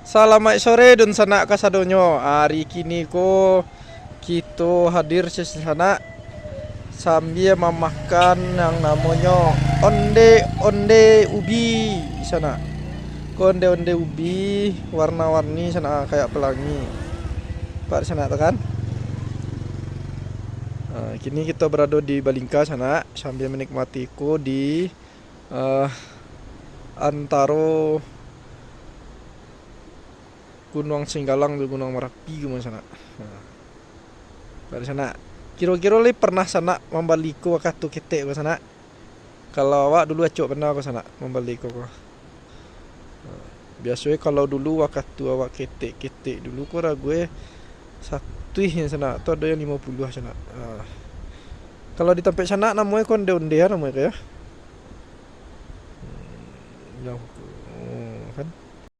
Selamat sore dan sanak kasadonyo. Hari kini ko kita hadir di sana sambil memakan yang namanya onde ubi di sana. Onde ubi warna-warni sana kayak pelangi. Pak di sana tuh kan? Kini kita berada di Balingka sana sambil menikmati ko di eh, antara Gunung Singgalang dan Gunung Merapi ke sana. Dari sana. Kira-kira li pernah sana membaliko waktu ketek ke sana. Kalau awak dulu acok pernah ke sana membaliko ko. Biasanya kalau dulu waktu awak ketek dulu ko gue satu yang sana atau ada yang 50 sana. Kalau di tempat sana namanya konde-ondean namanya kayak. Yang